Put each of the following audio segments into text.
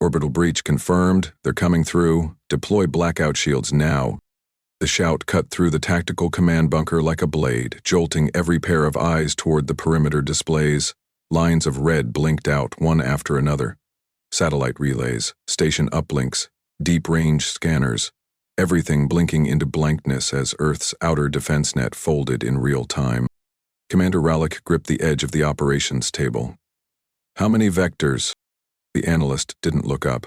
Orbital breach confirmed. They're coming through. Deploy blackout shields now. The shout cut through the tactical command bunker like a blade, jolting every pair of eyes toward the perimeter displays. Lines of red blinked out, one after another. Satellite relays, station uplinks, deep-range scanners, everything blinking into blankness as Earth's outer defense net folded in real time. Commander Rallick gripped the edge of the operations table. How many vectors? The analyst didn't look up.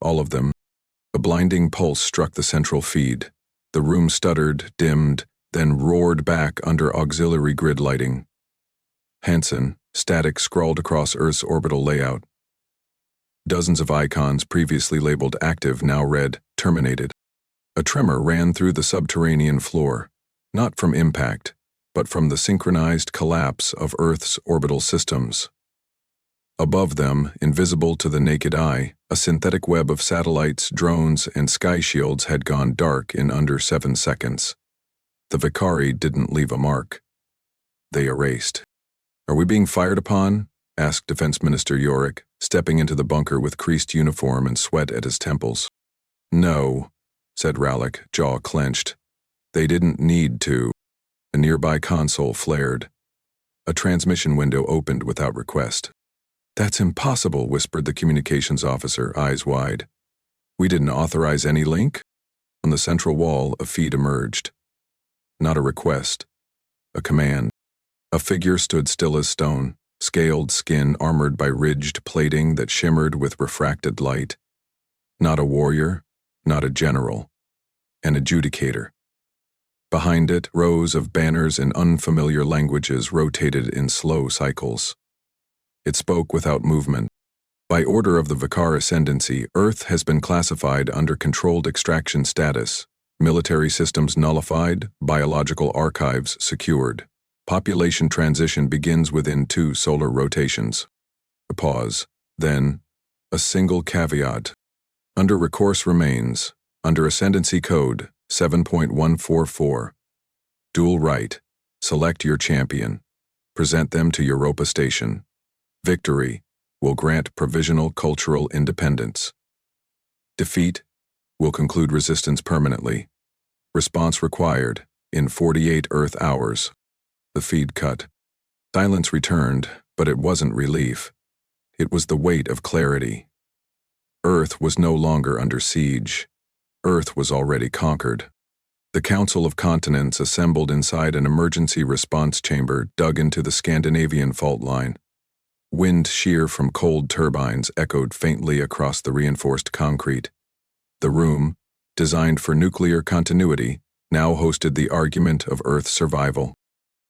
All of them. A blinding pulse struck the central feed. The room stuttered, dimmed, then roared back under auxiliary grid lighting. Hansen, static scrawled across Earth's orbital layout. Dozens of icons previously labeled active now read terminated. A tremor ran through the subterranean floor, not from impact, but from the synchronized collapse of Earth's orbital systems. Above them, invisible to the naked eye, a synthetic web of satellites, drones, and sky shields had gone dark in under 7 seconds. The Vicari didn't leave a mark. They erased. "Are we being fired upon?" asked Defense Minister Yorick, stepping into the bunker with creased uniform and sweat at his temples. "No," said Rallick, jaw clenched. "They didn't need to." A nearby console flared. A transmission window opened without request. "That's impossible," whispered the communications officer, eyes wide. "We didn't authorize any link?" On the central wall, a feed emerged. Not a request. A command. A figure stood still as stone, scaled skin armored by ridged plating that shimmered with refracted light. Not a warrior, not a general. An adjudicator. Behind it, rows of banners in unfamiliar languages rotated in slow cycles. It spoke without movement. By order of the Vicar Ascendancy, Earth has been classified under controlled extraction status, military systems nullified, biological archives secured. Population transition begins within 2 solar rotations. A pause. Then, a single caveat. Under recourse remains, under Ascendancy Code 7.144. Dual right. Select your champion. Present them to Europa Station. Victory will grant provisional cultural independence. Defeat will conclude resistance permanently. Response required in 48 Earth hours. The feed cut. Silence returned, but it wasn't relief. It was the weight of clarity. Earth was no longer under siege. Earth was already conquered. The Council of Continents assembled inside an emergency response chamber dug into the Scandinavian fault line. Wind shear from cold turbines echoed faintly across the reinforced concrete. The room, designed for nuclear continuity, now hosted the argument of Earth's survival.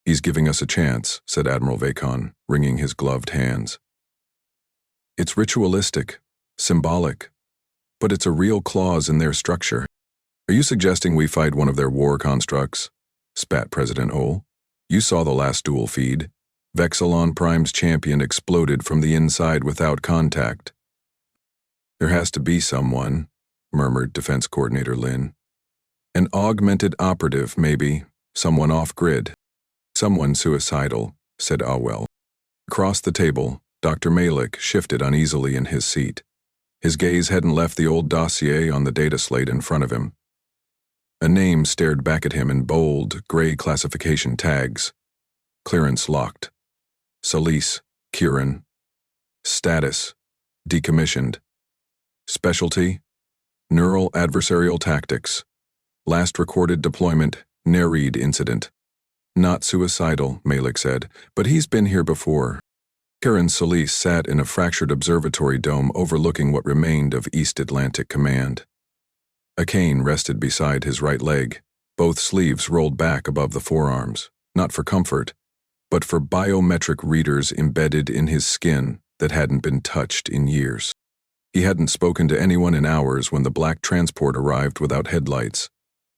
"He's giving us a chance," said Admiral Vacon, wringing his gloved hands. "It's ritualistic, symbolic, but it's a real clause in their structure. Are you suggesting we fight one of their war constructs?" spat President Ole. "You saw the last dual feed. Vexilon Prime's champion exploded from the inside without contact." "There has to be someone," murmured Defense Coordinator Lin. "An augmented operative, maybe. Someone off-grid. Someone suicidal," said Awell. Across the table, Dr. Malik shifted uneasily in his seat. His gaze hadn't left the old dossier on the data slate in front of him. A name stared back at him in bold, gray classification tags. Clearance locked. Solis, Kieran. Status, decommissioned. Specialty, neural adversarial tactics. Last recorded deployment, Nereid incident. "Not suicidal," Malik said, "but he's been here before." Kieran Solis sat in a fractured observatory dome overlooking what remained of East Atlantic Command. A cane rested beside his right leg, both sleeves rolled back above the forearms, not for comfort, but for biometric readers embedded in his skin that hadn't been touched in years. He hadn't spoken to anyone in hours when the black transport arrived without headlights.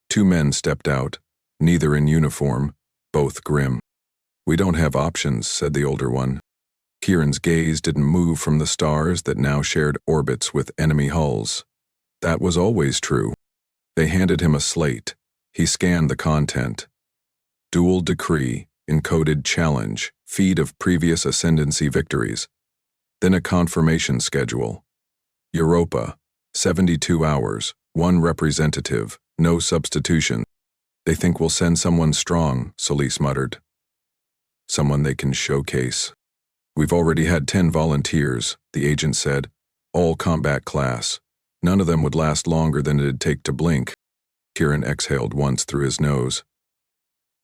2 men stepped out, neither in uniform, both grim. "We don't have options," said the older one. Kieran's gaze didn't move from the stars that now shared orbits with enemy hulls. That was always true. They handed him a slate. He scanned the content. Dual decree, encoded challenge, feed of previous ascendancy victories. Then a confirmation schedule. Europa. 72 hours. One representative. No substitution. They think we'll send someone strong, Solis muttered. Someone they can showcase. We've already had 10 volunteers, the agent said. All combat class. None of them would last longer than it'd take to blink. Kieran exhaled once through his nose.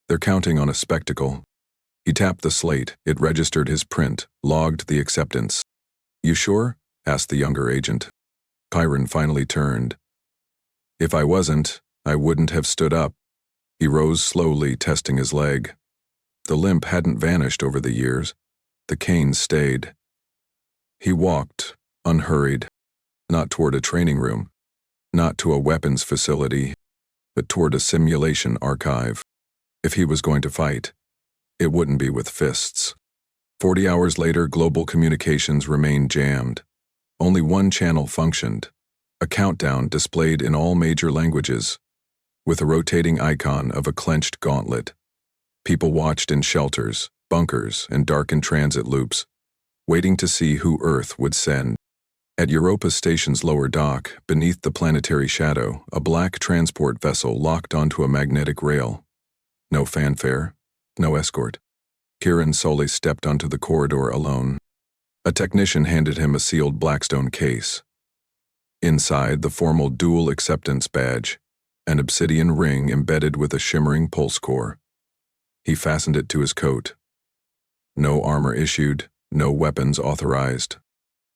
They're counting on a spectacle. He tapped the slate. It registered his print, logged the acceptance. You sure? Asked the younger agent. Kieran finally turned. If I wasn't, I wouldn't have stood up. He rose slowly, testing his leg. The limp hadn't vanished over the years. The cane stayed. He walked, unhurried, not toward a training room, not to a weapons facility, but toward a simulation archive. If he was going to fight, it wouldn't be with fists. 40 hours later, global communications remained jammed. Only one channel functioned, a countdown displayed in all major languages, with a rotating icon of a clenched gauntlet. People watched in shelters, bunkers, and darkened transit loops, waiting to see who Earth would send. At Europa Station's lower dock, beneath the planetary shadow, a black transport vessel locked onto a magnetic rail. No fanfare, no escort. Kieran solely stepped onto the corridor alone. A technician handed him a sealed Blackstone case. Inside, the formal dual acceptance badge, an obsidian ring embedded with a shimmering pulse core. He fastened it to his coat. No armor issued, no weapons authorized.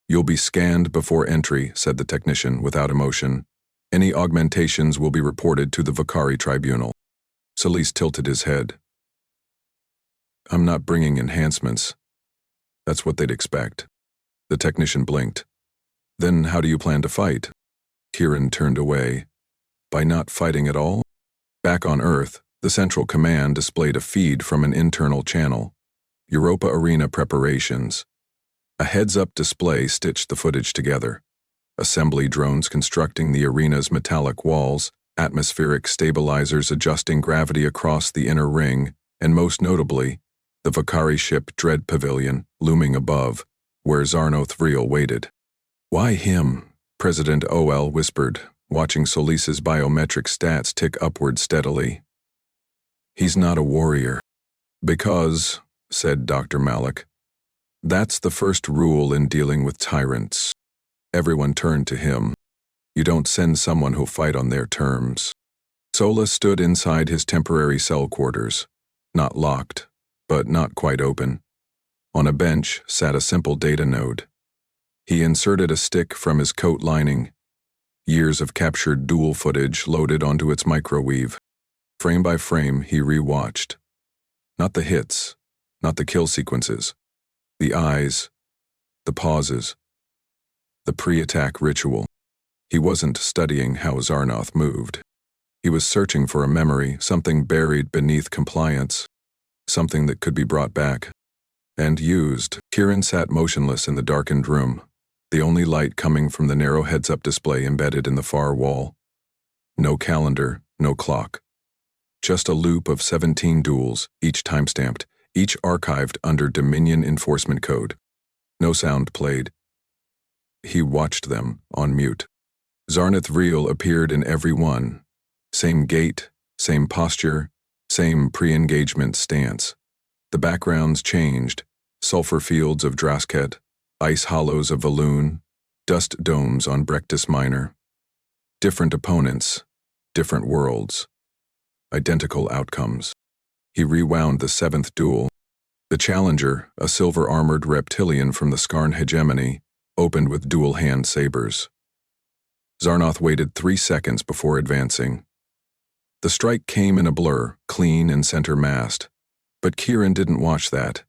You'll be scanned before entry, said the technician without emotion. Any augmentations will be reported to the Vakari Tribunal. Solis tilted his head. I'm not bringing enhancements. That's what they'd expect. The technician blinked. Then how do you plan to fight? Kieran turned away. By not fighting at all? Back on Earth, the Central Command displayed a feed from an internal channel. Europa Arena preparations. A heads-up display stitched the footage together. Assembly drones constructing the arena's metallic walls, atmospheric stabilizers adjusting gravity across the inner ring, and most notably, the Vakari ship Dread Pavilion looming above, where Zarnoth Vreel waited. Why him? President OL whispered, watching Solis's biometric stats tick upward steadily. He's not a warrior. Because, said Dr. Malik, that's the first rule in dealing with tyrants. Everyone turned to him. You don't send someone who'll fight on their terms. Sola stood inside his temporary cell quarters, not locked, but not quite open. On a bench sat a simple data node. He inserted a stick from his coat lining. Years of captured dual footage loaded onto its microweave. Frame by frame, he rewatched. Not the hits, not the kill sequences. The eyes, the pauses, the pre-attack ritual. He wasn't studying how Zarnoth moved. He was searching for a memory, something buried beneath compliance, something that could be brought back and used. Kieran sat motionless in the darkened room, the only light coming from the narrow heads-up display embedded in the far wall. No calendar, no clock. Just a loop of 17 duels, each timestamped, each archived under Dominion Enforcement Code. No sound played. He watched them, on mute. Zarnoth Vreel appeared in every one. Same gait, same posture, same pre-engagement stance. The backgrounds changed. Sulfur fields of Drasket, ice hollows of Valoon, dust domes on Brectus Minor. Different opponents, different worlds. Identical outcomes. He rewound the 7th duel. The challenger, a silver-armored reptilian from the Skarn hegemony, opened with dual-hand sabers. Zarnoth waited 3 seconds before advancing. The strike came in a blur, clean and center-massed. But Kieran didn't watch that.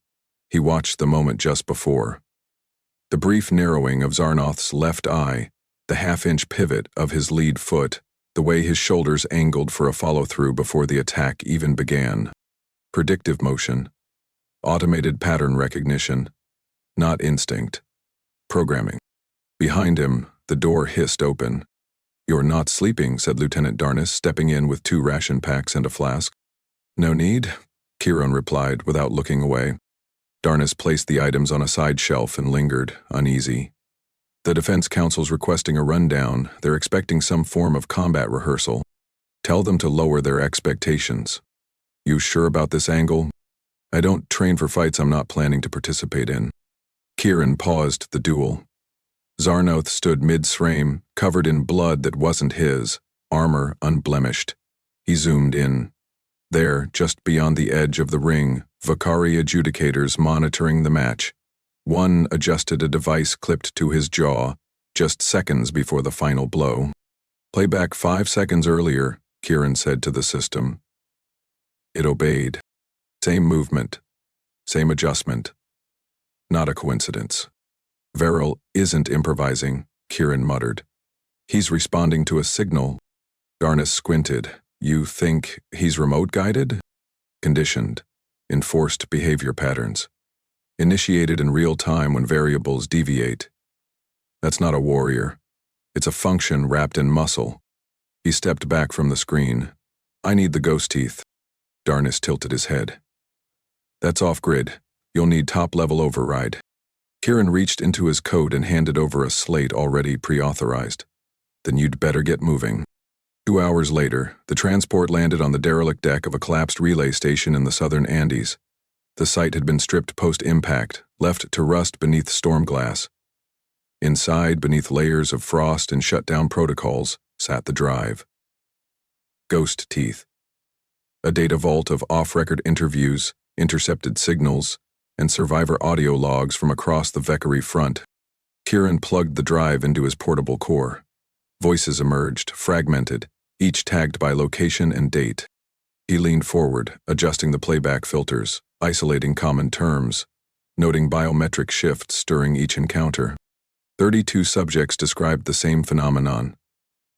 He watched the moment just before. The brief narrowing of Zarnoth's left eye, the half-inch pivot of his lead foot, the way his shoulders angled for a follow-through before the attack even began. Predictive motion. Automated pattern recognition. Not instinct. Programming. Behind him, the door hissed open. You're not sleeping, said Lieutenant Darnus, stepping in with 2 ration packs and a flask. No need, Kieran replied without looking away. Darnus placed the items on a side shelf and lingered, uneasy. The defense counsel's requesting a rundown. They're expecting some form of combat rehearsal. Tell them to lower their expectations. You sure about this angle? I don't train for fights I'm not planning to participate in. Kieran paused the duel. Zarnoth stood mid-frame, covered in blood that wasn't his, armor unblemished. He zoomed in. There, just beyond the edge of the ring, Vakari adjudicators monitoring the match. One adjusted a device clipped to his jaw, just seconds before the final blow. Playback 5 seconds earlier, Kieran said to the system. It obeyed. Same movement. Same adjustment. Not a coincidence. Veril isn't improvising, Kieran muttered. He's responding to a signal. Darnus squinted. You think he's remote-guided? Conditioned. Enforced behavior patterns. Initiated in real time when variables deviate. That's not a warrior. It's a function wrapped in muscle. He stepped back from the screen. I need the ghost teeth. Darnus tilted his head. That's off-grid. You'll need top-level override. Kieran reached into his coat and handed over a slate already pre-authorized. Then you'd better get moving. 2 hours later, the transport landed on the derelict deck of a collapsed relay station in the southern Andes. The site had been stripped post-impact, left to rust beneath storm glass. Inside, beneath layers of frost and shutdown protocols, sat the drive. Ghost teeth. A data vault of off-record interviews, intercepted signals, and survivor audio logs from across the Vakari front. Kieran plugged the drive into his portable core. Voices emerged, fragmented, each tagged by location and date. He leaned forward, adjusting the playback filters, isolating common terms, noting biometric shifts during each encounter. 32 subjects described the same phenomenon,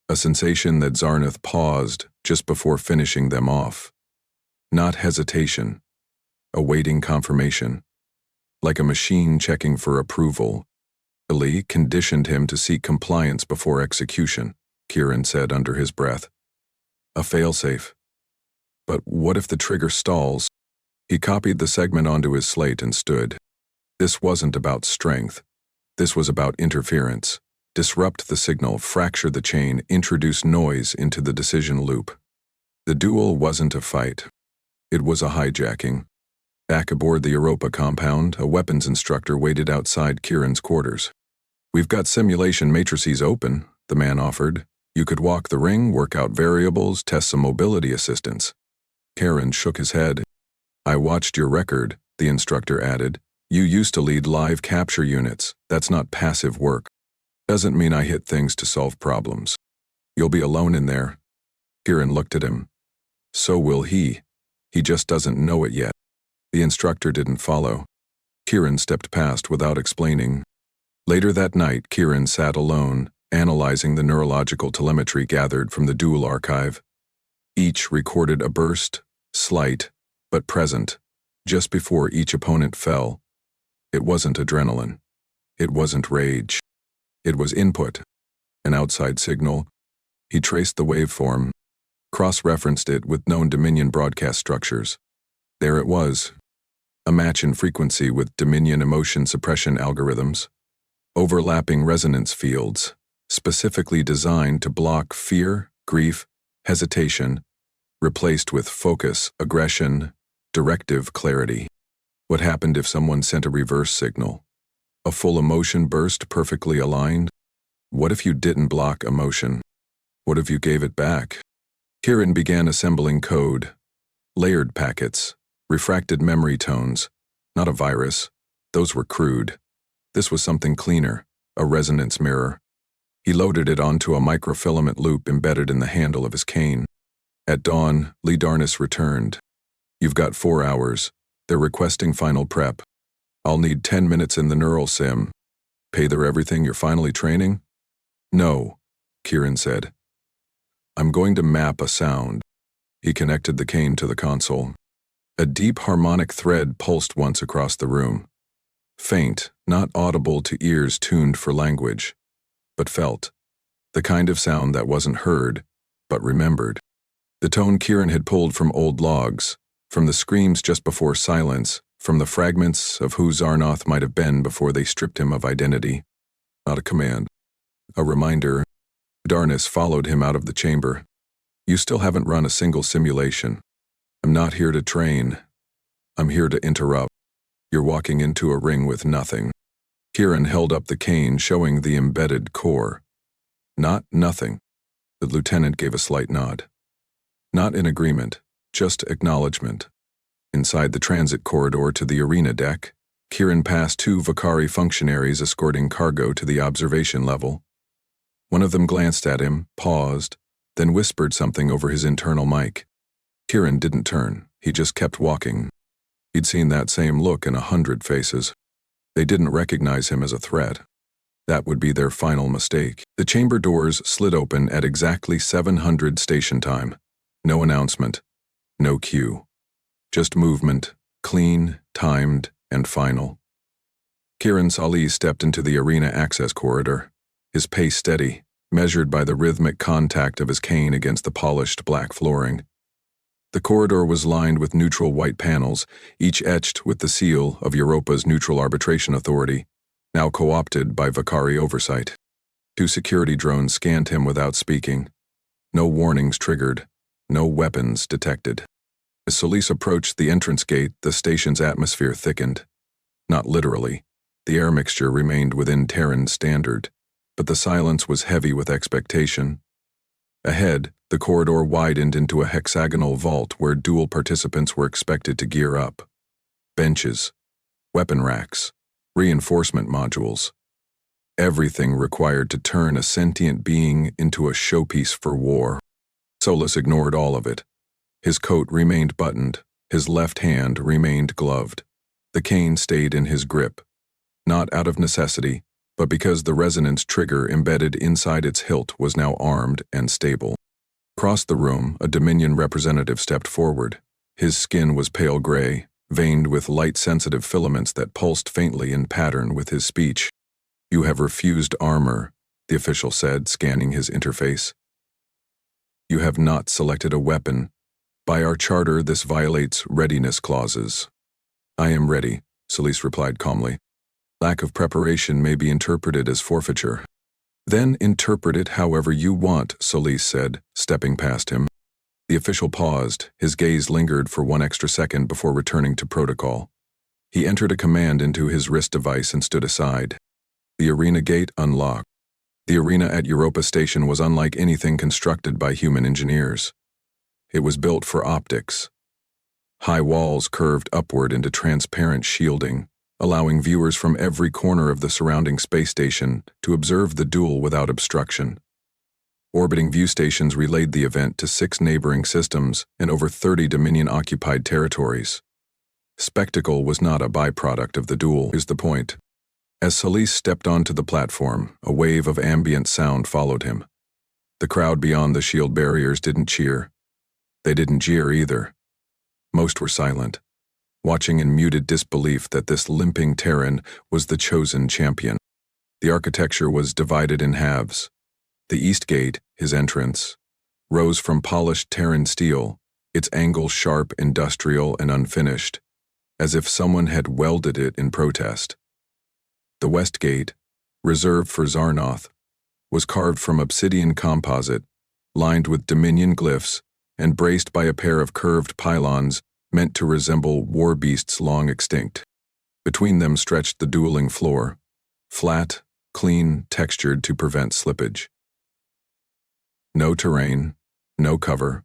a sensation that Zarnoth paused just before finishing them off. Not hesitation, awaiting confirmation. Like a machine checking for approval. Ali conditioned him to seek compliance before execution, Kieran said under his breath. A failsafe. But what if the trigger stalls? He copied the segment onto his slate and stood. This wasn't about strength. This was about interference. Disrupt the signal, fracture the chain, introduce noise into the decision loop. The duel wasn't a fight. It was a hijacking. Back aboard the Europa compound, a weapons instructor waited outside Kieran's quarters. We've got simulation matrices open, the man offered. You could walk the ring, work out variables, test some mobility assistance. Kieran shook his head. I watched your record, the instructor added. You used to lead live capture units. That's not passive work. Doesn't mean I hit things to solve problems. You'll be alone in there. Kieran looked at him. So will he. He just doesn't know it yet. The instructor didn't follow. Kieran stepped past without explaining. Later that night, Kieran sat alone, analyzing the neurological telemetry gathered from the duel archive. Each recorded a burst, slight, but present, just before each opponent fell. It wasn't adrenaline. It wasn't rage. It was input, an outside signal. He traced the waveform, cross-referenced it with known Dominion broadcast structures. There it was, a match in frequency with Dominion emotion suppression algorithms, overlapping resonance fields, specifically designed to block fear, grief, hesitation, replaced with focus, aggression, directive clarity. What happened if someone sent a reverse signal? A full emotion burst perfectly aligned? What if you didn't block emotion? What if you gave it back? Kieran began assembling code. Layered packets, refracted memory tones. Not a virus. Those were crude. This was something cleaner, a resonance mirror. He loaded it onto a microfilament loop embedded in the handle of his cane. At dawn, Lee Darnus returned. You've got 4 hours. They're requesting final prep. I'll need 10 minutes in the neural sim. Pay their everything you're finally training? No, Kieran said. I'm going to map a sound. He connected the cane to the console. A deep harmonic thread pulsed once across the room. Faint, not audible to ears tuned for language, but felt. The kind of sound that wasn't heard, but remembered. The tone Kieran had pulled from old logs, from the screams just before silence, from the fragments of who Zarnoth might have been before they stripped him of identity. Not a command. A reminder. Darkness followed him out of the chamber. You still haven't run a single simulation. I'm not here to train. I'm here to interrupt. You're walking into a ring with nothing. Kieran held up the cane, showing the embedded core. Not nothing. The lieutenant gave a slight nod. Not in agreement, just acknowledgement. Inside the transit corridor to the arena deck, Kieran passed two Vakari functionaries escorting cargo to the observation level. One of them glanced at him, paused, then whispered something over his internal mic. Kieran didn't turn, he just kept walking. He'd seen that same look in 100 faces. They didn't recognize him as a threat. That would be their final mistake. The chamber doors slid open at exactly 700 station time. No announcement, no cue. Just movement, clean, timed, and final. Kieran Salih stepped into the arena access corridor, his pace steady, measured by the rhythmic contact of his cane against the polished black flooring. The corridor was lined with neutral white panels, each etched with the seal of Europa's Neutral Arbitration Authority, now co-opted by Vakari oversight. Two security drones scanned him without speaking. No warnings triggered, no weapons detected. As Solis approached the entrance gate, the station's atmosphere thickened. Not literally. The air mixture remained within Terran standard, but the silence was heavy with expectation. Ahead, the corridor widened into a hexagonal vault where dual participants were expected to gear up. Benches, weapon racks, reinforcement modules. Everything required to turn a sentient being into a showpiece for war. Solis ignored all of it. His coat remained buttoned, his left hand remained gloved. The cane stayed in his grip, not out of necessity, but because the resonance trigger embedded inside its hilt was now armed and stable. Across the room, a Dominion representative stepped forward. His skin was pale gray, veined with light-sensitive filaments that pulsed faintly in pattern with his speech. "You have refused armor," the official said, scanning his interface. "You have not selected a weapon. By our charter, this violates readiness clauses." "I am ready," Solis replied calmly. "Lack of preparation may be interpreted as forfeiture." "Then interpret it however you want," Solis said, stepping past him. The official paused, his gaze lingered for one extra second before returning to protocol. He entered a command into his wrist device and stood aside. The arena gate unlocked. The arena at Europa Station was unlike anything constructed by human engineers. It was built for optics. High walls curved upward into transparent shielding, allowing viewers from every corner of the surrounding space station to observe the duel without obstruction. Orbiting view stations relayed the event to 6 neighboring systems and over 30 Dominion-occupied territories. Spectacle was not a byproduct of the duel, is the point. As Solis stepped onto the platform, a wave of ambient sound followed him. The crowd beyond the shield barriers didn't cheer. They didn't jeer either. Most were silent, watching in muted disbelief that this limping Terran was the chosen champion. The architecture was divided in halves. The east gate, his entrance, rose from polished Terran steel, its angle sharp, industrial, and unfinished, as if someone had welded it in protest. The west gate, reserved for Zarnoth, was carved from obsidian composite, lined with Dominion glyphs, and braced by a pair of curved pylons meant to resemble war beasts long extinct. Between them stretched the dueling floor, flat, clean, textured to prevent slippage. No terrain, no cover,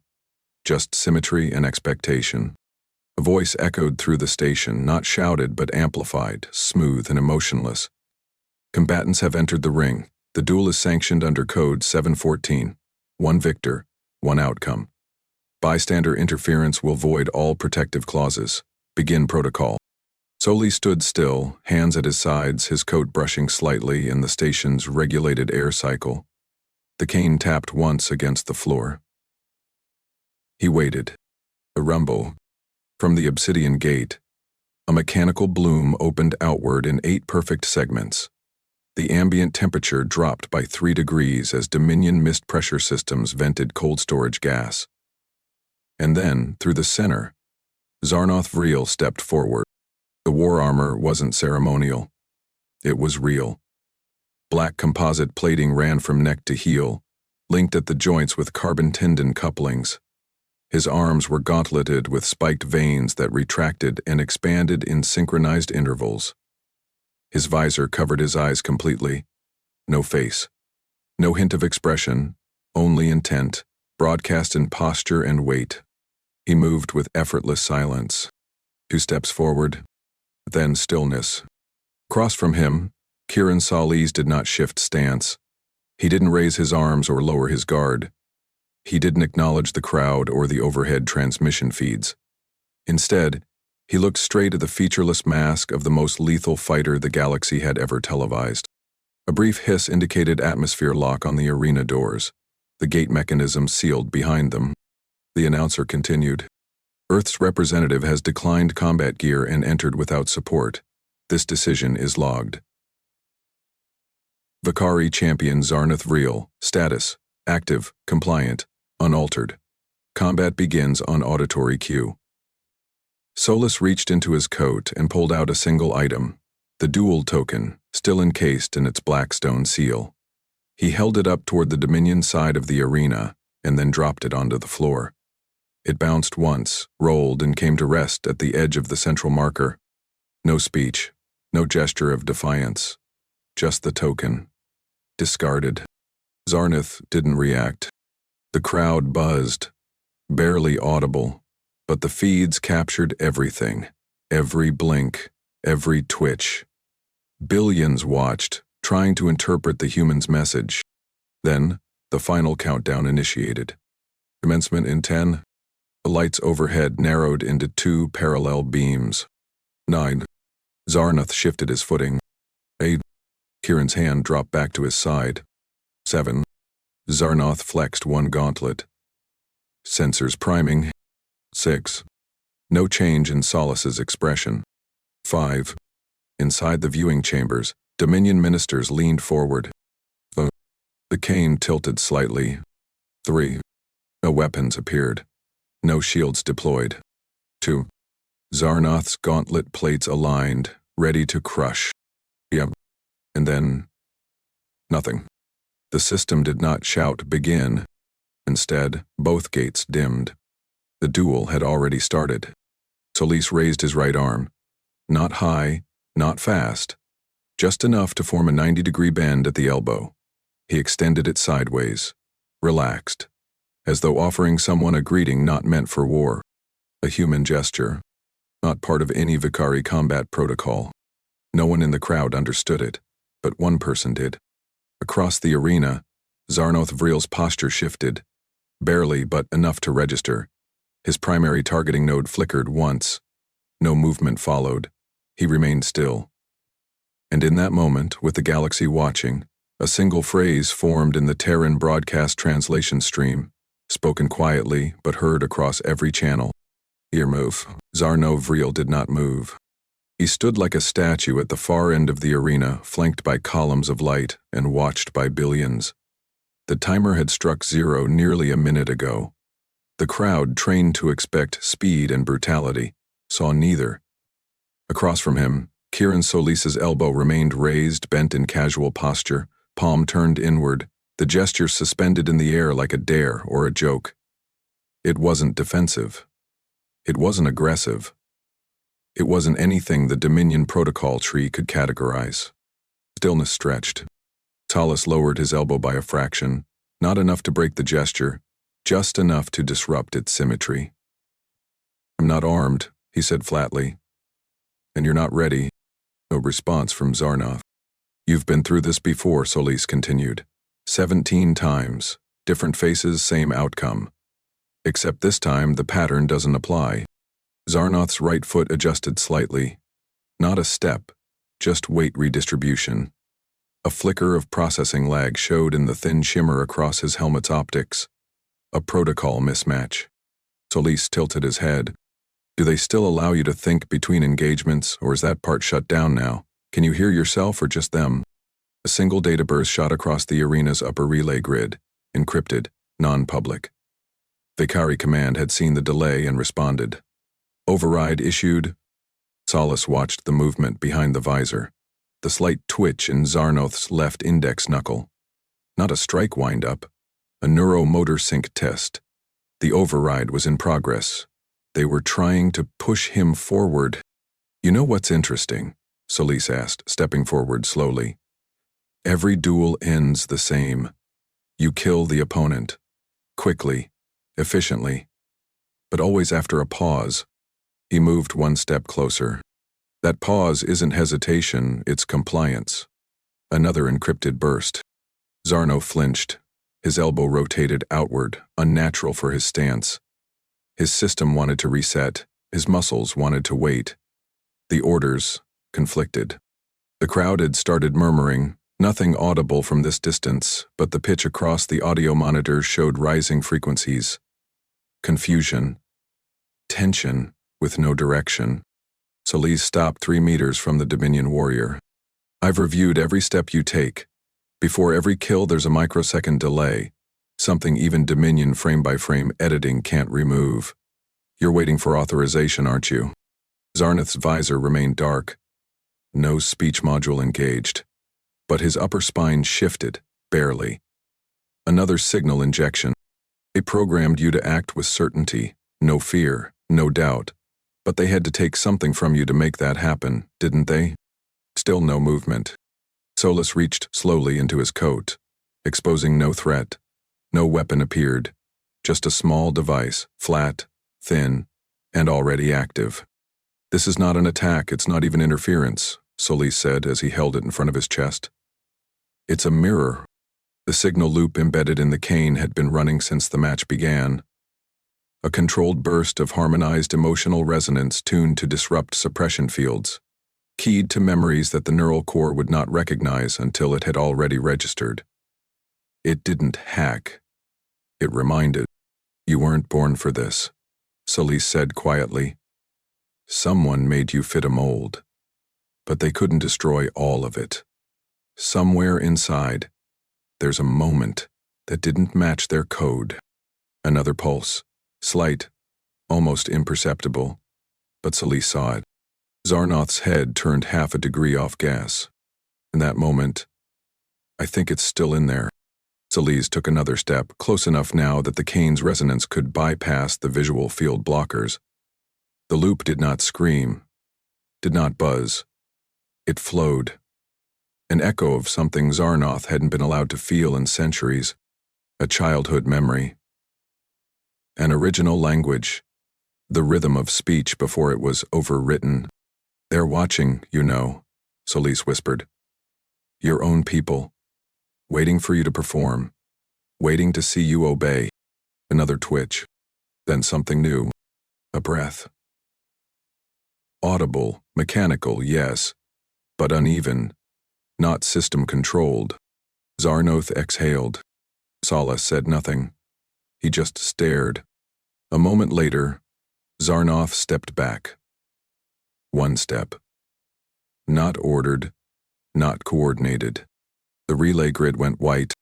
just symmetry and expectation. A voice echoed through the station, not shouted but amplified, smooth and emotionless. "Combatants have entered the ring. The duel is sanctioned under Code 714. One victor, one outcome. Bystander interference will void all protective clauses. Begin protocol." Solis stood still, hands at his sides, his coat brushing slightly in the station's regulated air cycle. The cane tapped once against the floor. He waited. A rumble. From the obsidian gate, a mechanical bloom opened outward in 8 perfect segments. The ambient temperature dropped by 3 degrees as Dominion mist pressure systems vented cold storage gas. And then, through the center, Zarnoth Vreel stepped forward. The war armor wasn't ceremonial. It was real. Black composite plating ran from neck to heel, linked at the joints with carbon tendon couplings. His arms were gauntleted with spiked veins that retracted and expanded in synchronized intervals. His visor covered his eyes completely. No face. No hint of expression, only intent, broadcast in posture and weight. He moved with effortless silence. 2 steps forward, then stillness. Across from him, Kieran Solis did not shift stance. He didn't raise his arms or lower his guard. He didn't acknowledge the crowd or the overhead transmission feeds. Instead, he looked straight at the featureless mask of the most lethal fighter the galaxy had ever televised. A brief hiss indicated atmosphere lock on the arena doors. The gate mechanism sealed behind them. The announcer continued. Earth's representative has declined combat gear and entered without support. This decision is logged. Vakari champion Zarnath Vreel, status, active, compliant, unaltered. Combat begins on auditory cue. Solus reached into his coat and pulled out a single item, the dual token, still encased in its black stone seal. He held it up toward the Dominion side of the arena and then dropped it onto the floor. It bounced once, rolled, and came to rest at the edge of the central marker. No speech, no gesture of defiance, just the token. Discarded. Zarnath didn't react. The crowd buzzed, barely audible, but the feeds captured everything, every blink, every twitch. Billions watched, trying to interpret the human's message. Then, the final countdown initiated. Commencement in 10. The lights overhead narrowed into 2 parallel beams. 9. Zarnath shifted his footing. 8. Kieran's hand dropped back to his side. 7. Zarnath flexed one gauntlet. Sensors priming. 6. No change in Solus's expression. 5. Inside the viewing chambers, Dominion ministers leaned forward. The cane tilted slightly. 3. No weapons appeared. No shields deployed. 2. Zarnath's gauntlet plates aligned, ready to crush. And then, nothing. The system did not shout begin. Instead, both gates dimmed. The duel had already started. Solis raised his right arm. Not high, not fast. Just enough to form a 90-degree bend at the elbow. He extended it sideways, relaxed, as though offering someone a greeting not meant for war. A human gesture, not part of any Vakari combat protocol. No one in the crowd understood it, but one person did. Across the arena, Zarnath Vreel's posture shifted, barely but enough to register. His primary targeting node flickered once. No movement followed. He remained still. And in that moment, with the galaxy watching, a single phrase formed in the Terran broadcast translation stream, spoken quietly but heard across every channel. Ear move. Zarnath Vreel did not move. He stood like a statue at the far end of the arena, flanked by columns of light and watched by billions. The timer had struck 0 nearly a minute ago. The crowd, trained to expect speed and brutality, saw neither. Across from him, Kieran Solis's elbow remained raised, bent in casual posture, palm turned inward, the gesture suspended in the air like a dare or a joke. It wasn't defensive. It wasn't aggressive. It wasn't anything the Dominion protocol tree could categorize. Stillness stretched. Talus lowered his elbow by a fraction, not enough to break the gesture, just enough to disrupt its symmetry. "I'm not armed," he said flatly. "And you're not ready." No response from Zarnath. "You've been through this before," Solis continued. 17 times. Different faces, same outcome. Except this time the pattern doesn't apply. Zarnath's right foot adjusted slightly. Not a step, just weight redistribution. A flicker of processing lag showed in the thin shimmer across his helmet's optics. A protocol mismatch. Solis tilted his head. "Do they still allow you to think between engagements, or is that part shut down now? Can you hear yourself or just them?" A single data burst shot across the arena's upper relay grid, encrypted, non-public. Vakari Command had seen the delay and responded. Override issued. Solus watched the movement behind the visor. the slight twitch in Zarnoth's left index knuckle. Not a strike wind-up, a neuromotor sync test. The override was in progress. They were trying to push him forward. You know what's interesting? Solis asked, stepping forward slowly. Every duel ends the same. You kill the opponent. Quickly, efficiently. But always after a pause. He moved one step closer. That pause isn't hesitation, it's compliance. Another encrypted burst. Zarno flinched. His elbow rotated outward, unnatural for his stance. His system wanted to reset. His muscles wanted to wait. The orders conflicted. The crowd had started murmuring, nothing audible from this distance, but the pitch across the audio monitor showed rising frequencies. Confusion. Tension, with no direction. Solis stopped 3 meters from the Dominion warrior. I've reviewed every step you take. Before every kill there's a microsecond delay, something even Dominion frame-by-frame editing can't remove. You're waiting for authorization, aren't you? Zarnoth's visor remained dark. No speech module engaged. But his upper spine shifted, barely. Another signal injection. They programmed you to act with certainty, no fear, no doubt. But they had to take something from you to make that happen, didn't they? Still no movement. Solis reached slowly into his coat, exposing no threat. No weapon appeared, just a small device, flat, thin, and already active. This is not an attack, it's not even interference, Solis said as he held it in front of his chest. It's a mirror. The signal loop embedded in the cane had been running since the match began. A controlled burst of harmonized emotional resonance tuned to disrupt suppression fields, keyed to memories that the neural core would not recognize until it had already registered. It didn't hack. It reminded. You weren't born for this, Solis said quietly. Someone made you fit a mold. But they couldn't destroy all of it. Somewhere inside, there's a moment that didn't match their code. Another pulse, slight, almost imperceptible, but Solis saw it. Zarnoth's head turned half a degree off gas. In that moment, I think it's still in there. Solis took another step, close enough now that the cane's resonance could bypass the visual field blockers. The loop did not scream, did not buzz. It flowed. An echo of something Zarnoth hadn't been allowed to feel in centuries. A childhood memory. An original language. The rhythm of speech before it was overwritten. They're watching, you know, Solis whispered. Your own people. Waiting for you to perform. Waiting to see you obey. Another twitch. Then something new. A breath. Audible, mechanical, yes, but uneven. Not system-controlled. Zarnoth exhaled. Sala said nothing. He just stared. A moment later, Zarnoth stepped back. One step. Not ordered, not coordinated. The relay grid went white.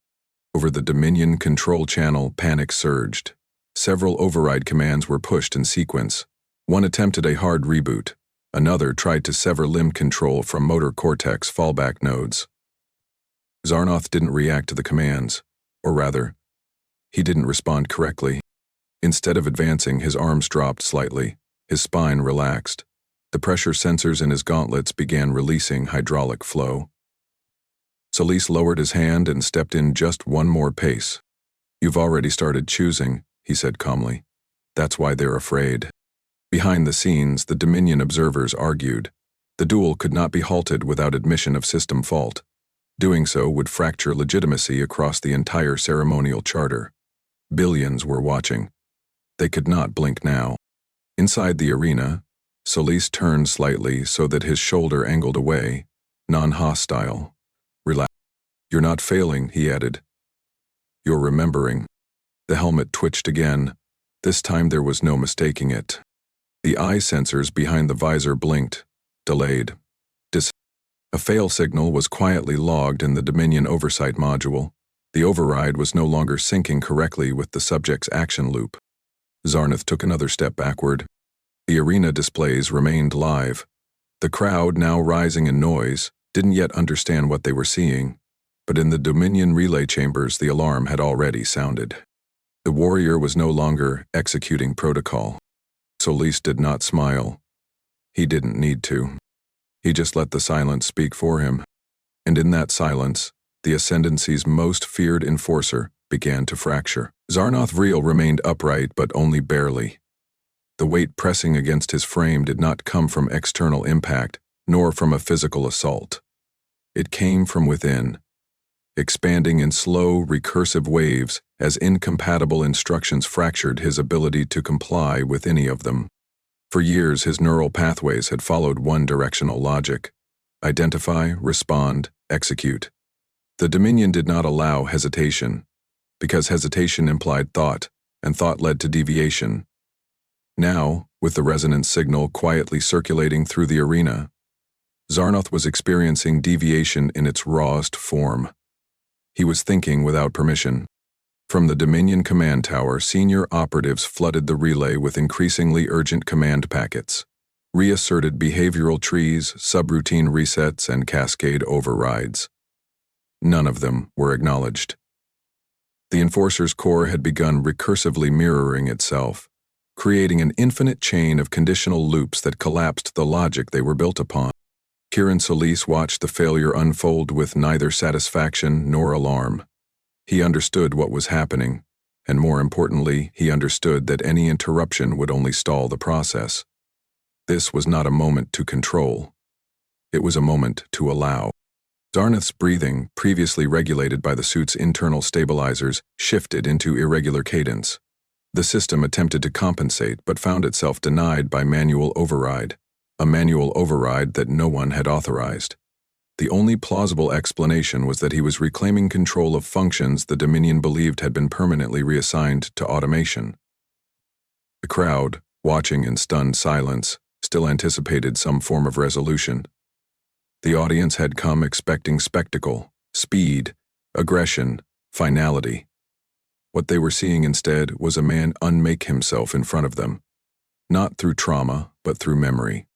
Over the Dominion control channel, panic surged. Several override commands were pushed in sequence. One attempted a hard reboot. Another tried to sever limb control from motor cortex fallback nodes. Zarnoth didn't react to the commands, or rather, he didn't respond correctly. Instead of advancing, his arms dropped slightly, his spine relaxed. The pressure sensors in his gauntlets began releasing hydraulic flow. Solis lowered his hand and stepped in just one more pace. You've already started choosing, he said calmly. That's why they're afraid. Behind the scenes, the Dominion observers argued. The duel could not be halted without admission of system fault. Doing so would fracture legitimacy across the entire ceremonial charter. Billions were watching. They could not blink now. Inside the arena, Solis turned slightly so that his shoulder angled away, non-hostile. Relax. You're not failing, he added. You're remembering. The helmet twitched again. This time there was no mistaking it. The eye sensors behind the visor blinked, delayed. A fail signal was quietly logged in the Dominion oversight module. The override was no longer syncing correctly with the subject's action loop. Zarnoth took another step backward. The arena displays remained live. The crowd, now rising in noise, didn't yet understand what they were seeing, but in the Dominion relay chambers the alarm had already sounded. The warrior was no longer executing protocol. Solis did not smile. He didn't need to. He just let the silence speak for him. And in that silence, the Ascendancy's most feared enforcer began to fracture. Zarnoth Vreel remained upright, but only barely. The weight pressing against his frame did not come from external impact, nor from a physical assault. It came from within, expanding in slow, recursive waves as incompatible instructions fractured his ability to comply with any of them. For years, his neural pathways had followed one-directional logic: identify, respond, execute. The Dominion did not allow hesitation, because hesitation implied thought, and thought led to deviation. Now, with the resonance signal quietly circulating through the arena, Zarnoth was experiencing deviation in its rawest form. He was thinking without permission. From the Dominion command tower, senior operatives flooded the relay with increasingly urgent command packets, reasserted behavioral trees, subroutine resets, and cascade overrides. None of them were acknowledged. The Enforcer's core had begun recursively mirroring itself, creating an infinite chain of conditional loops that collapsed the logic they were built upon. Kiran Solis watched the failure unfold with neither satisfaction nor alarm. He understood what was happening, and more importantly, he understood that any interruption would only stall the process. This was not a moment to control. It was a moment to allow. Zarnoth's breathing, previously regulated by the suit's internal stabilizers, shifted into irregular cadence. The system attempted to compensate but found itself denied by manual override, a manual override that no one had authorized. The only plausible explanation was that he was reclaiming control of functions the Dominion believed had been permanently reassigned to automation. The crowd, watching in stunned silence, still anticipated some form of resolution. The audience had come expecting spectacle, speed, aggression, finality. What they were seeing instead was a man unmake himself in front of them, not through trauma, but through memory.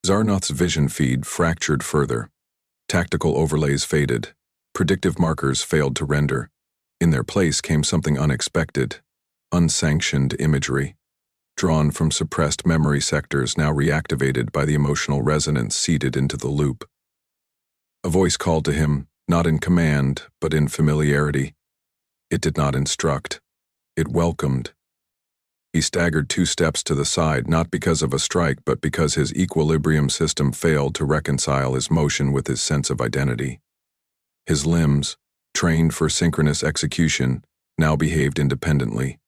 Zarnoth's vision feed fractured further. Tactical overlays faded. Predictive markers failed to render. In their place came something unexpected: unsanctioned imagery, drawn from suppressed memory sectors now reactivated by the emotional resonance seeded into the loop. A voice called to him, not in command, but in familiarity. It did not instruct. It welcomed. He staggered 2 steps to the side, not because of a strike, but because his equilibrium system failed to reconcile his motion with his sense of identity. His limbs, trained for synchronous execution, now behaved independently.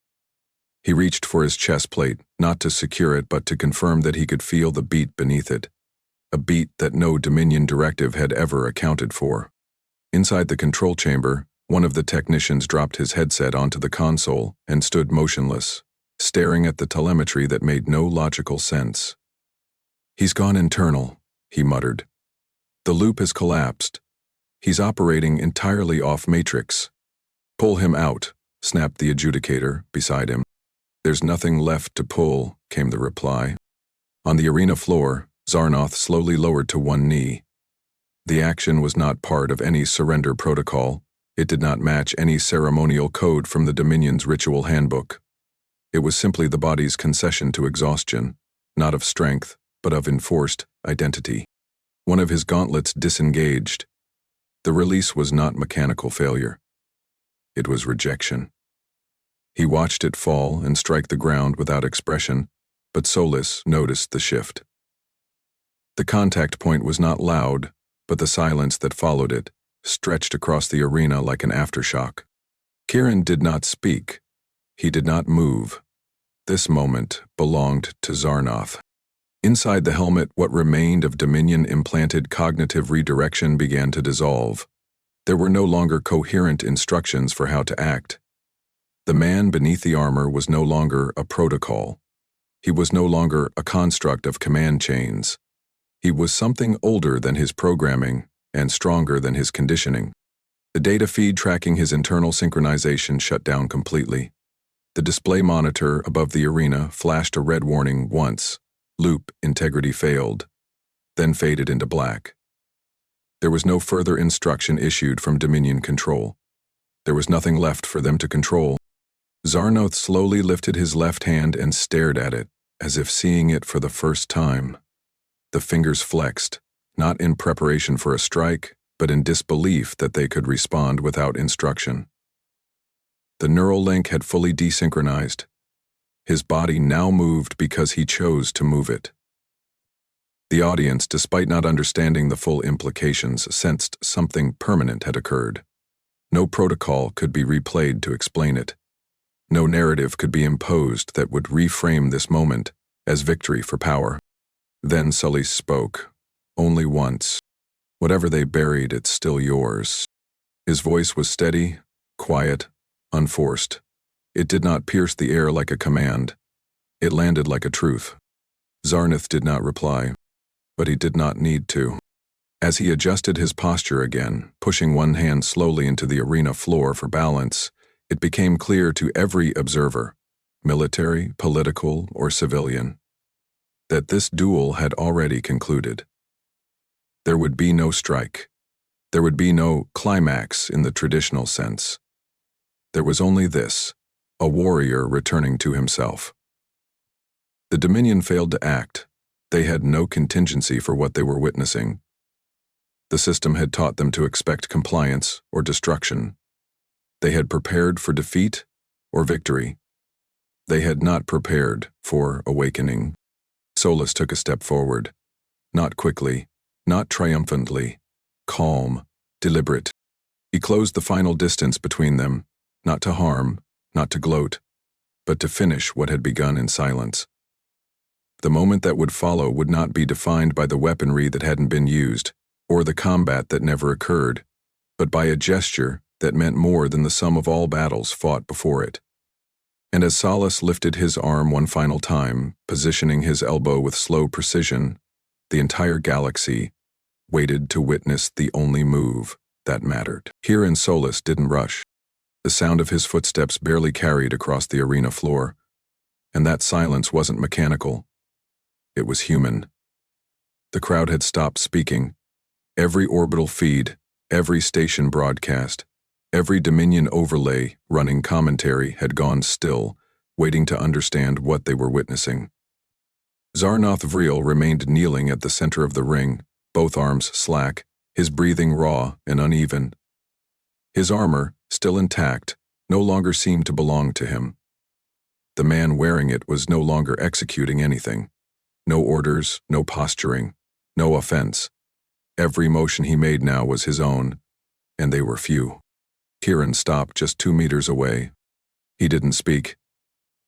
He reached for his chest plate, not to secure it, but to confirm that he could feel the beat beneath it, a beat that no Dominion directive had ever accounted for. Inside the control chamber, one of the technicians dropped his headset onto the console and stood motionless, staring at the telemetry that made no logical sense. "He's gone internal," he muttered. "The loop has collapsed. He's operating entirely off matrix." "Pull him out," snapped the adjudicator beside him. "There's nothing left to pull," came the reply. On the arena floor, Zarnoth slowly lowered to one knee. The action was not part of any surrender protocol. It did not match any ceremonial code from the Dominion's ritual handbook. It was simply the body's concession to exhaustion, not of strength, but of enforced identity. One of his gauntlets disengaged. The release was not mechanical failure. It was rejection. He watched it fall and strike the ground without expression, but Solis noticed the shift. The contact point was not loud, but the silence that followed it stretched across the arena like an aftershock. Kiran did not speak. He did not move. This moment belonged to Zarnoth. Inside the helmet, what remained of Dominion-implanted cognitive redirection began to dissolve. There were no longer coherent instructions for how to act. The man beneath the armor was no longer a protocol. He was no longer a construct of command chains. He was something older than his programming and stronger than his conditioning. The data feed tracking his internal synchronization shut down completely. The display monitor above the arena flashed a red warning once: loop integrity failed, then faded into black. There was no further instruction issued from Dominion Control. There was nothing left for them to control. Zarnoth slowly lifted his left hand and stared at it, as if seeing it for the first time. The fingers flexed, not in preparation for a strike, but in disbelief that they could respond without instruction. The neural link had fully desynchronized. His body now moved because he chose to move it. The audience, despite not understanding the full implications, sensed something permanent had occurred. No protocol could be replayed to explain it. No narrative could be imposed that would reframe this moment as victory for power. Then Sully spoke, only once. Whatever they buried, it's still yours. His voice was steady, quiet, unforced. It did not pierce the air like a command. It landed like a truth. Zarnoth did not reply, but he did not need to. As he adjusted his posture again, pushing one hand slowly into the arena floor for balance, it became clear to every observer, military, political, or civilian, that this duel had already concluded. There would be no strike. There would be no climax in the traditional sense. There was only this, a warrior returning to himself. The Dominion failed to act. They had no contingency for what they were witnessing. The system had taught them to expect compliance or destruction. They had prepared for defeat or victory. They had not prepared for awakening. Solus took a step forward. Not quickly, not triumphantly. Calm, deliberate. He closed the final distance between them, not to harm, not to gloat, but to finish what had begun in silence. The moment that would follow would not be defined by the weaponry that hadn't been used, or the combat that never occurred, but by a gesture that meant more than the sum of all battles fought before it. And as Solus lifted his arm one final time, positioning his elbow with slow precision, the entire galaxy waited to witness the only move that mattered. Here in Solus didn't rush. The sound of his footsteps barely carried across the arena floor, and that silence wasn't mechanical. It was human. The crowd had stopped speaking. Every orbital feed, every station broadcast, every Dominion overlay running commentary had gone still, waiting to understand what they were witnessing. Zarnoth Vril remained kneeling at the center of the ring, both arms slack, his breathing raw and uneven. His armor, still intact, no longer seemed to belong to him. The man wearing it was no longer executing anything. No orders, no posturing, no offense. Every motion he made now was his own, and they were few. Kieran stopped just 2 meters away. He didn't speak.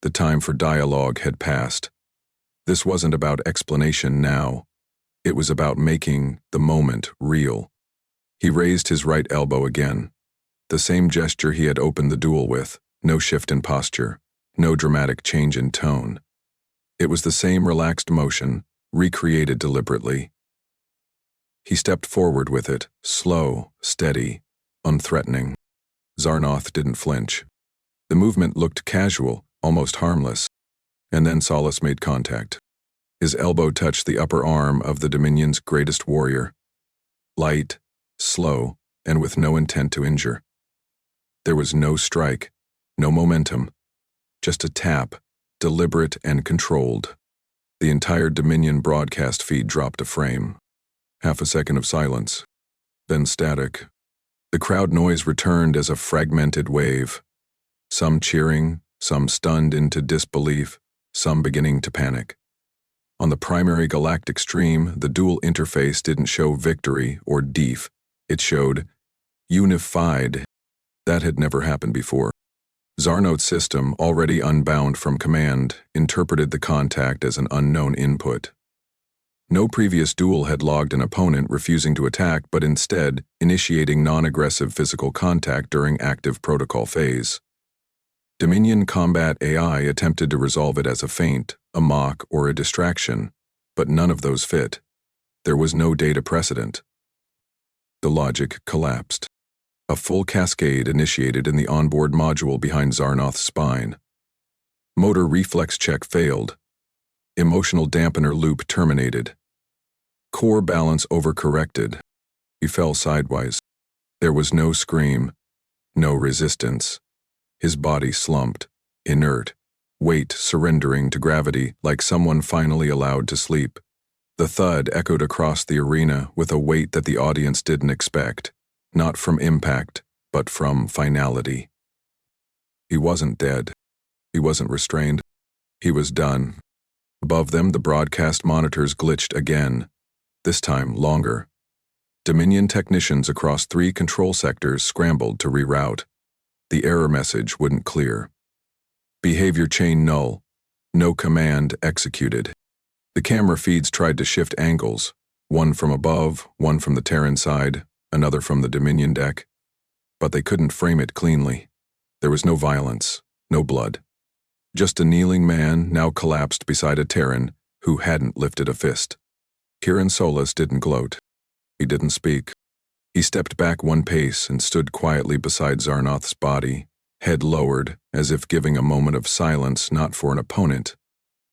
The time for dialogue had passed. This wasn't about explanation now. It was about making the moment real. He raised his right elbow again. The same gesture he had opened the duel with, no shift in posture, no dramatic change in tone. It was the same relaxed motion, recreated deliberately. He stepped forward with it, slow, steady, unthreatening. Zarnoth didn't flinch. The movement looked casual, almost harmless. And then Solus made contact. His elbow touched the upper arm of the Dominion's greatest warrior. Light, slow, and with no intent to injure. There was no strike, no momentum, just a tap, deliberate and controlled. The entire Dominion broadcast feed dropped a frame. Half a second of silence, then static. The crowd noise returned as a fragmented wave. Some cheering, some stunned into disbelief, some beginning to panic. On the primary galactic stream, the dual interface didn't show victory or def. It showed unified. That had never happened before. Zarnoth's system, already unbound from command, interpreted the contact as an unknown input. No previous duel had logged an opponent refusing to attack, but instead initiating non-aggressive physical contact during active protocol phase. Dominion Combat AI attempted to resolve it as a feint, a mock, or a distraction, but none of those fit. There was no data precedent. The logic collapsed. A full cascade initiated in the onboard module behind Zarnoth's spine. Motor reflex check failed. Emotional dampener loop terminated. Core balance overcorrected. He fell sideways. There was no scream, no resistance. His body slumped, inert, weight surrendering to gravity like someone finally allowed to sleep. The thud echoed across the arena with a weight that the audience didn't expect, not from impact, but from finality. He wasn't dead. He wasn't restrained. He was done. Above them, the broadcast monitors glitched again, this time longer. Dominion technicians across 3 control sectors scrambled to reroute. The error message wouldn't clear. Behavior chain null. No command executed. The camera feeds tried to shift angles, one from above, one from the Terran side, another from the Dominion deck. But they couldn't frame it cleanly. There was no violence, no blood. Just a kneeling man now collapsed beside a Terran who hadn't lifted a fist. Kieran Solas didn't gloat. He didn't speak. He stepped back 1 pace and stood quietly beside Zarnoth's body, head lowered, as if giving a moment of silence not for an opponent,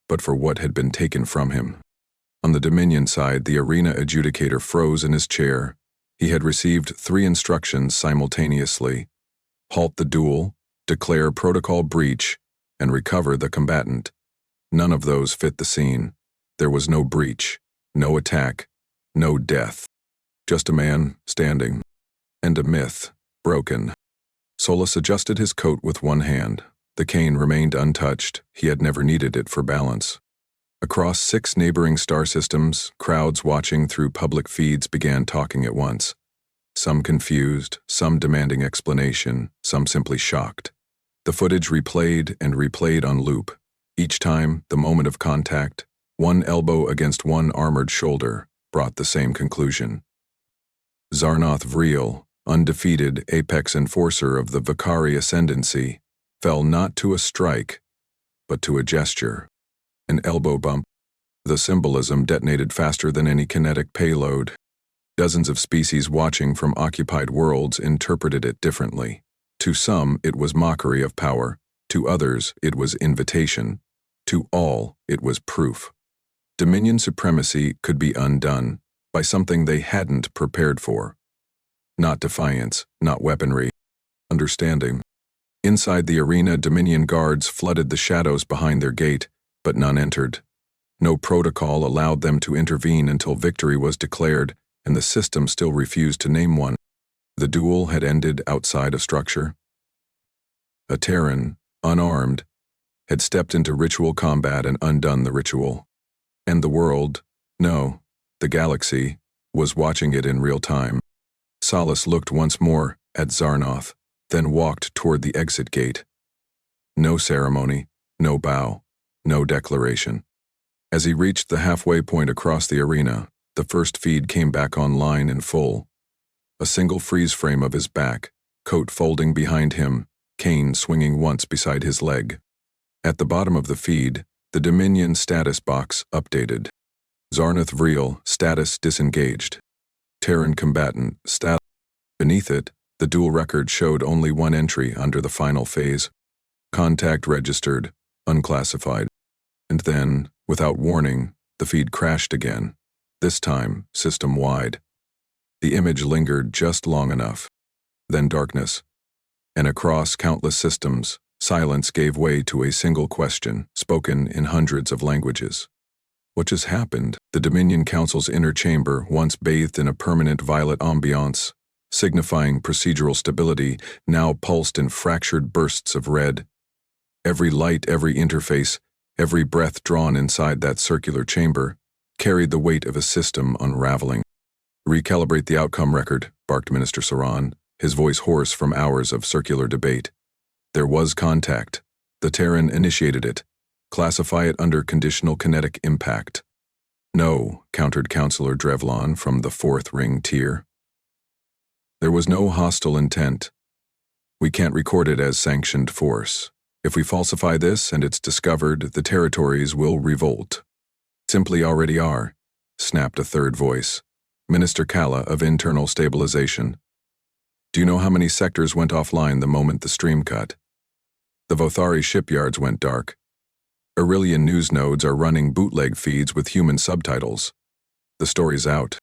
but for what had been taken from him. On the Dominion side, the arena adjudicator froze in his chair. He had received 3 instructions simultaneously: halt the duel, declare protocol breach, and recover the combatant. None of those fit the scene. There was no breach, no attack, no death. Just a man standing. And a myth, broken. Solas adjusted his coat with one hand. The cane remained untouched. He had never needed it for balance. Across 6 neighboring star systems, crowds watching through public feeds began talking at once. Some confused, some demanding explanation, some simply shocked. The footage replayed and replayed on loop. Each time, the moment of contact, one elbow against one armored shoulder, brought the same conclusion. Zarnoth Vreel, undefeated apex enforcer of the Vakari ascendancy, fell not to a strike, but to a gesture. An elbow bump. The symbolism detonated faster than any kinetic payload. Dozens of species watching from occupied worlds interpreted it differently. To some, it was mockery of power. To others, it was invitation. To all, it was proof. Dominion supremacy could be undone by something they hadn't prepared for. Not defiance, not weaponry. Understanding. Inside the arena, Dominion guards flooded the shadows behind their gate, but none entered. No protocol allowed them to intervene until victory was declared, and the system still refused to name one. The duel had ended outside of structure. A Terran, unarmed, had stepped into ritual combat and undone the ritual. And the world, no, the galaxy, was watching it in real time. Solas looked once more at Zarnoth, then walked toward the exit gate. No ceremony, no bow, no declaration. As he reached the halfway point across the arena, the first feed came back online in full. A single freeze frame of his back, coat folding behind him, cane swinging once beside his leg. At the bottom of the feed, the Dominion status box updated. Zarnoth Vreel, status disengaged. Terran combatant, status. Beneath it, the duel record showed only one entry under the final phase. Contact registered, unclassified. And then, without warning, the feed crashed again, this time system-wide. The image lingered just long enough. Then darkness. And across countless systems, silence gave way to a single question, spoken in hundreds of languages. What just happened? The Dominion Council's inner chamber, once bathed in a permanent violet ambiance, signifying procedural stability, now pulsed in fractured bursts of red. Every light, every interface, every breath drawn inside that circular chamber carried the weight of a system unraveling. "Recalibrate the outcome record," barked Minister Saran, his voice hoarse from hours of circular debate. There was contact. The Terran initiated it. Classify it under conditional kinetic impact. No, countered Councillor Drevlon from the 4th ring tier. There was no hostile intent. We can't record it as sanctioned force. If we falsify this and it's discovered, the territories will revolt. Simply already are, snapped a third voice. Minister Kala of Internal Stabilization. Do you know how many sectors went offline the moment the stream cut? The Vothari shipyards went dark. Aurelian news nodes are running bootleg feeds with human subtitles. The story's out.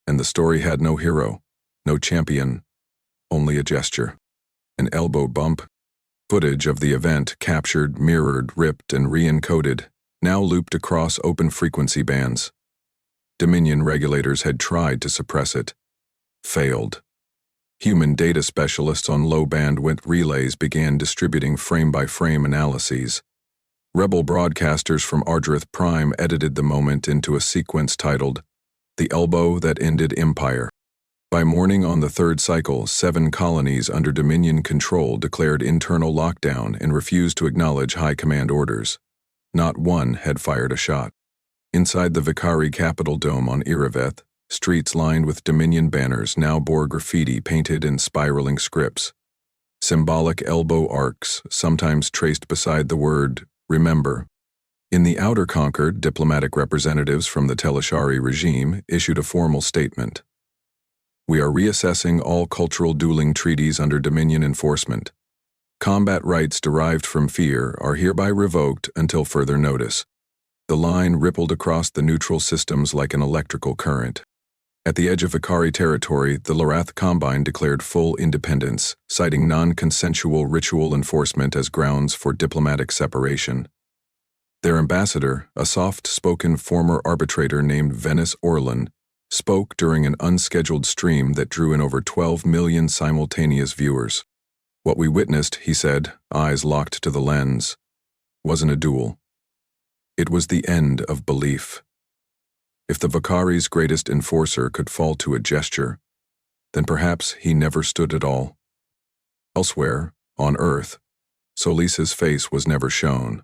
And the story had no hero, No champion, only a gesture. An elbow bump. Footage of the event captured, mirrored, ripped, and re-encoded, now looped across open frequency bands. Dominion regulators had tried to suppress it. Failed. Human data specialists on low bandwidth relays began distributing frame-by-frame analyses. Rebel broadcasters from Ardrith Prime edited the moment into a sequence titled, "The Elbow That Ended Empire." By morning on the third cycle, 7 colonies under Dominion control declared internal lockdown and refused to acknowledge high command orders. Not one had fired a shot. Inside the Vicari Capitol Dome on Iraveth, streets lined with Dominion banners now bore graffiti painted in spiraling scripts. Symbolic elbow arcs, sometimes traced beside the word, "Remember." In the Outer Concord, diplomatic representatives from the Telashari regime issued a formal statement. "We are reassessing all cultural dueling treaties under Dominion enforcement. Combat rights derived from fear are hereby revoked until further notice." The line rippled across the neutral systems like an electrical current. At the edge of Vicari territory, the Lorath Combine declared full independence, citing non-consensual ritual enforcement as grounds for diplomatic separation. Their ambassador, a soft-spoken former arbitrator named Venice Orlin, spoke during an unscheduled stream that drew in over 12 million simultaneous viewers. "What we witnessed," he said, eyes locked to the lens, "wasn't a duel. It was the end of belief. If the Vicari's greatest enforcer could fall to a gesture, then perhaps he never stood at all." Elsewhere, on Earth, Solis's face was never shown.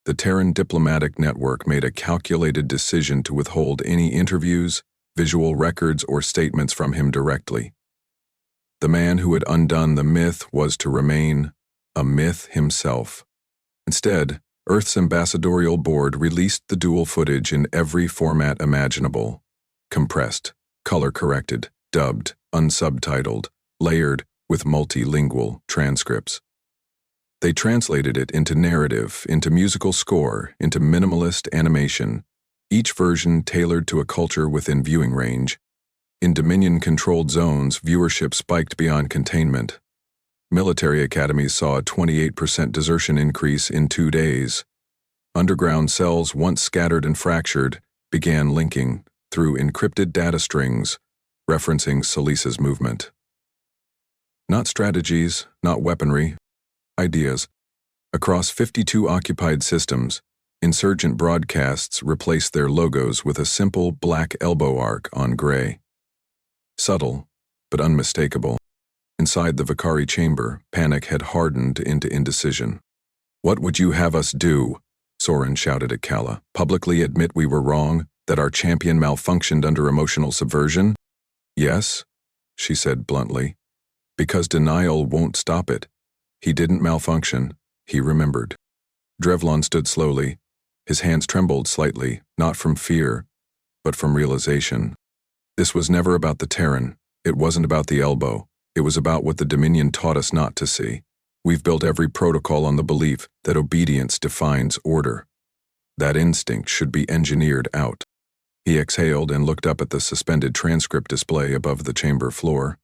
The Terran diplomatic network made a calculated decision to withhold any interviews, visual records, or statements from him directly. The man who had undone the myth was to remain a myth himself. Instead, Earth's ambassadorial board released the dual footage in every format imaginable: compressed, color-corrected, dubbed, unsubtitled, layered with multilingual transcripts. They translated it into narrative, into musical score, into minimalist animation, each version tailored to a culture within viewing range. In Dominion-controlled zones, viewership spiked beyond containment. Military academies saw a 28% desertion increase in 2 days. Underground cells, once scattered and fractured, began linking through encrypted data strings, referencing Solis's movement. Not strategies, not weaponry, ideas. Across 52 occupied systems, insurgent broadcasts replaced their logos with a simple black elbow arc on gray. Subtle, but unmistakable. Inside the Vicari chamber, panic had hardened into indecision. "What would you have us do?" Soren shouted at Kala. "Publicly admit we were wrong, that our champion malfunctioned under emotional subversion?" "Yes," she said bluntly. "Because denial won't stop it. He didn't malfunction, he remembered." Drevlon stood slowly. His hands trembled slightly, not from fear, but from realization. This was never about the Terran. It wasn't about the elbow. It was about what the Dominion taught us not to see. We've built every protocol on the belief that obedience defines order. That instinct should be engineered out. He exhaled and looked up at the suspended transcript display above the chamber floor.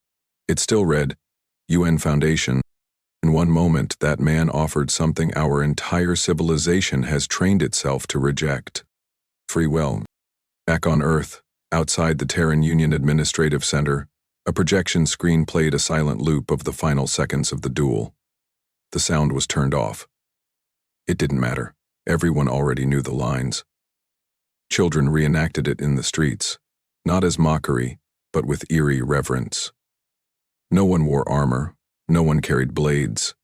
It still read, UN Foundation. In one moment, that man offered something our entire civilization has trained itself to reject: free will. Back on Earth, outside the Terran Union Administrative Center, a projection screen played a silent loop of the final seconds of the duel. The sound was turned off. It didn't matter. Everyone already knew the lines. Children reenacted it in the streets, not as mockery, but with eerie reverence. No one wore armor. No one carried blades.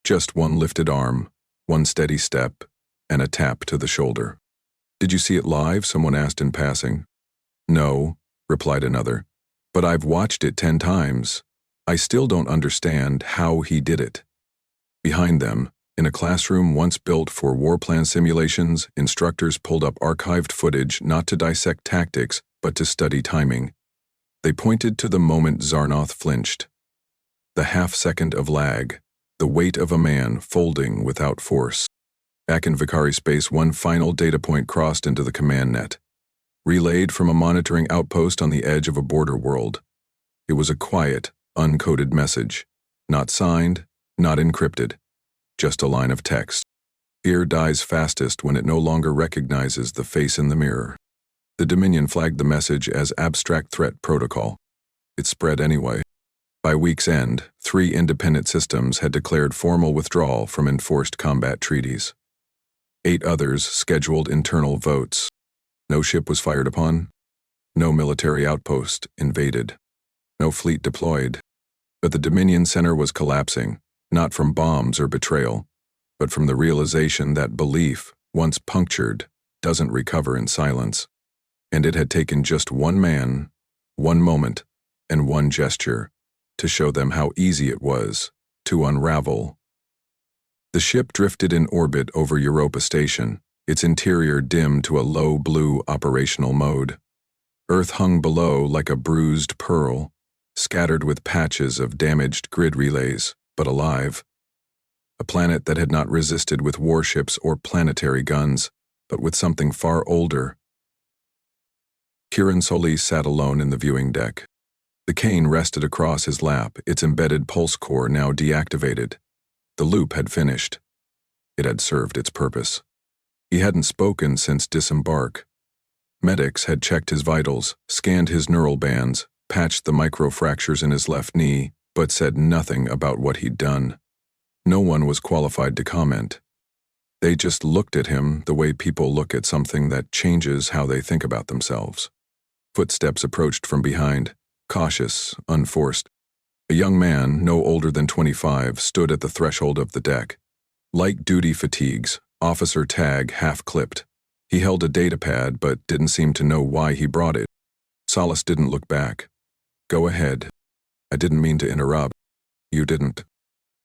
Just one lifted arm, one steady step, and a tap to the shoulder. "Did you see it live?" someone asked in passing. "No," replied another, "but I've watched it 10 times. I still don't understand how he did it." Behind them, in a classroom once built for warplan simulations, instructors pulled up archived footage not to dissect tactics, but to study timing. They pointed to the moment Zarnoth flinched. The half-second of lag, the weight of a man folding without force. Back in Vicari space, one final data point crossed into the command net. Relayed from a monitoring outpost on the edge of a border world. It was a quiet, uncoded message. Not signed, not encrypted. Just a line of text. Fear dies fastest when it no longer recognizes the face in the mirror. The Dominion flagged the message as abstract threat protocol. It spread anyway. By week's end, 3 independent systems had declared formal withdrawal from enforced combat treaties. 8 others scheduled internal votes. No ship was fired upon. No military outpost invaded. No fleet deployed. But the Dominion Center was collapsing, not from bombs or betrayal, but from the realization that belief, once punctured, doesn't recover in silence. And it had taken just one man, one moment, and one gesture to show them how easy it was to unravel. The ship drifted in orbit over Europa Station, its interior dimmed to a low blue operational mode. Earth hung below like a bruised pearl, scattered with patches of damaged grid relays, but alive. A planet that had not resisted with warships or planetary guns, but with something far older. Kieran Solis sat alone in the viewing deck. The cane rested across his lap, its embedded pulse core now deactivated. The loop had finished. It had served its purpose. He hadn't spoken since disembark. Medics had checked his vitals, scanned his neural bands, patched the microfractures in his left knee, but said nothing about what he'd done. No one was qualified to comment. They just looked at him the way people look at something that changes how they think about themselves. Footsteps approached from behind, cautious, unforced. A young man, no older than 25, stood at the threshold of the deck. Light duty fatigues, officer tag half-clipped. He held a datapad but didn't seem to know why he brought it. Solis didn't look back. Go ahead. I didn't mean to interrupt. You didn't.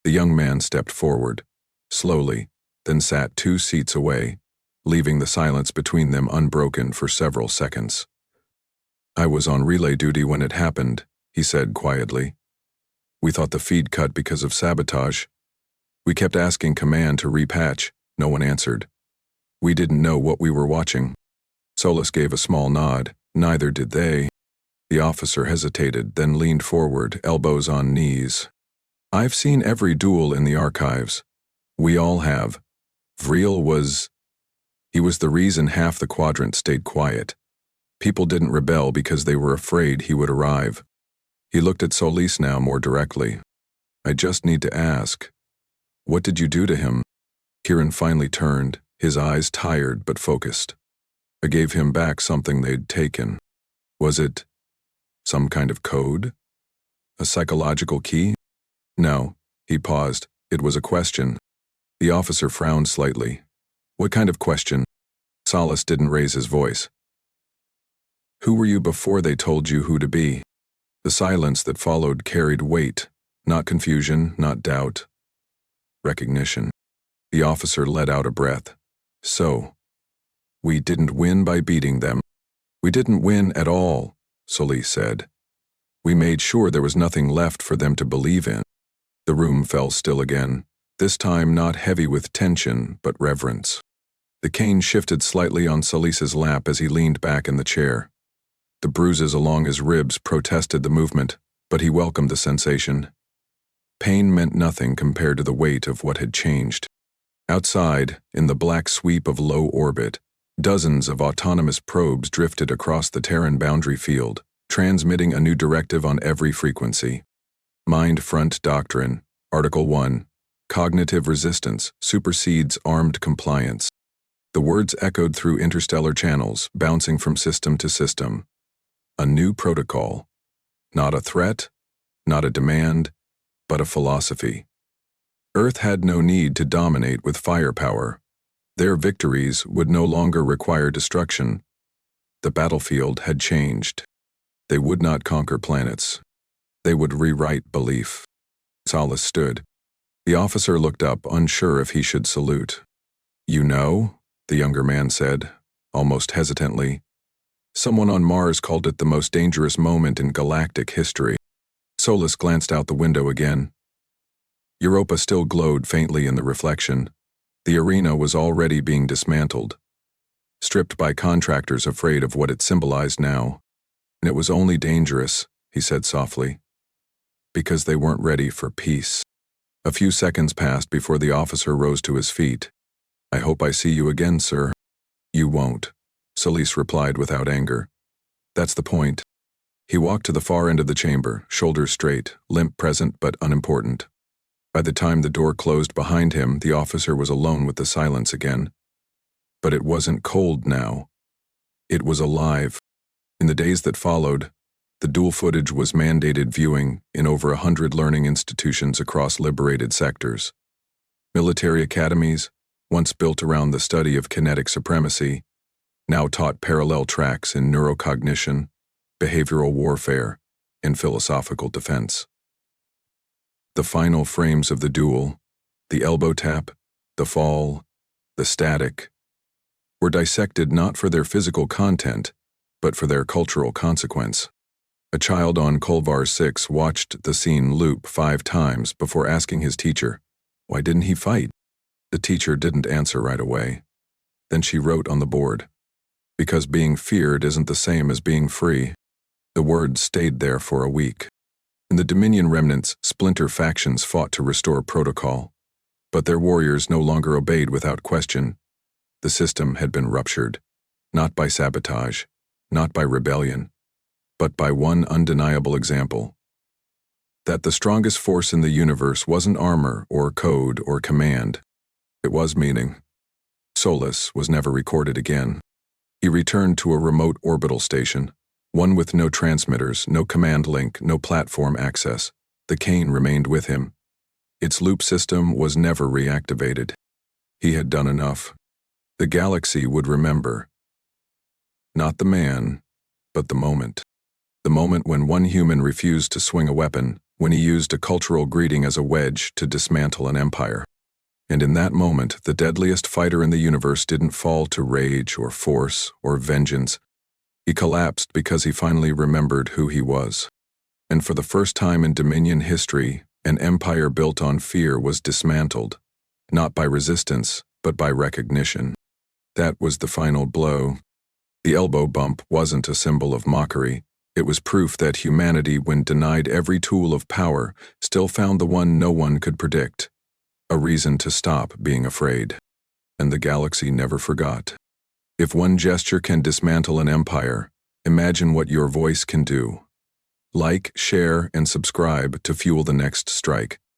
The young man stepped forward, slowly, then sat 2 seats away, leaving the silence between them unbroken for several seconds. I was on relay duty when it happened, he said quietly. We thought the feed cut because of sabotage. We kept asking command to repatch. No one answered. We didn't know what we were watching. Solis gave a small nod. Neither did they. The officer hesitated, then leaned forward, elbows on knees. I've seen every duel in the archives. We all have. Vril was... He was the reason half the quadrant stayed quiet. People didn't rebel because they were afraid he would arrive. He looked at Solis now more directly. I just need to ask. What did you do to him? Kieran finally turned, his eyes tired but focused. I gave him back something they'd taken. Was it some kind of code? A psychological key? No. He paused. It was a question. The officer frowned slightly. What kind of question? Solis didn't raise his voice. Who were you before they told you who to be? The silence that followed carried weight, not confusion, not doubt. Recognition. The officer let out a breath. So, we didn't win by beating them. We didn't win at all, Solis said. We made sure there was nothing left for them to believe in. The room fell still again, this time not heavy with tension, but reverence. The cane shifted slightly on Solis's lap as he leaned back in the chair. The bruises along his ribs protested the movement, but he welcomed the sensation. Pain meant nothing compared to the weight of what had changed. Outside, in the black sweep of low orbit, dozens of autonomous probes drifted across the Terran boundary field, transmitting a new directive on every frequency. Mind Front Doctrine, Article 1, Cognitive resistance supersedes armed compliance. The words echoed through interstellar channels, bouncing from system to system. A new protocol. Not a threat, not a demand, but a philosophy. Earth had no need to dominate with firepower. Their victories would no longer require destruction. The battlefield had changed. They would not conquer planets. They would rewrite belief. Solis stood. The officer looked up, unsure if he should salute. You know, the younger man said, almost hesitantly. Someone on Mars called it the most dangerous moment in galactic history. Solis glanced out the window again. Europa still glowed faintly in the reflection. The arena was already being dismantled, stripped by contractors afraid of what it symbolized now. And it was only dangerous he said softly. Because they weren't ready for peace. A few seconds passed before the officer rose to his feet. I hope I see you again, sir. You won't, Solis replied without anger. That's the point. He walked to the far end of the chamber, shoulders straight, limp present but unimportant. By the time the door closed behind him, the officer was alone with the silence again. But it wasn't cold now. It was alive. In the days that followed, the dual footage was mandated viewing in over 100 learning institutions across liberated sectors. Military academies, once built around the study of kinetic supremacy, now taught parallel tracks in neurocognition, behavioral warfare, and philosophical defense. The final frames of the duel, the elbow tap, the fall, the static, were dissected not for their physical content, but for their cultural consequence. A child on Kolvar 6 watched the scene loop 5 times before asking his teacher, "Why didn't he fight?" The teacher didn't answer right away. Then she wrote on the board, "Because being feared isn't the same as being free." The words stayed there for a week. In the Dominion remnants, splinter factions fought to restore protocol, but their warriors no longer obeyed without question. The system had been ruptured, not by sabotage, not by rebellion, but by one undeniable example. That the strongest force in the universe wasn't armor or code or command. It was meaning. Solis was never recorded again. He returned to a remote orbital station, one with no transmitters, no command link, no platform access. The cane remained with him. Its loop system was never reactivated. He had done enough. The galaxy would remember. Not the man, but the moment. The moment when one human refused to swing a weapon, when he used a cultural greeting as a wedge to dismantle an empire. And in that moment, the deadliest fighter in the universe didn't fall to rage or force or vengeance. He collapsed because he finally remembered who he was. And for the first time in Dominion history, an empire built on fear was dismantled, not by resistance, but by recognition. That was the final blow. The elbow bump wasn't a symbol of mockery. It was proof that humanity, when denied every tool of power, still found the one no one could predict. A reason to stop being afraid. And the galaxy never forgot. If one gesture can dismantle an empire, imagine what your voice can do. Like, share, and subscribe to fuel the next strike.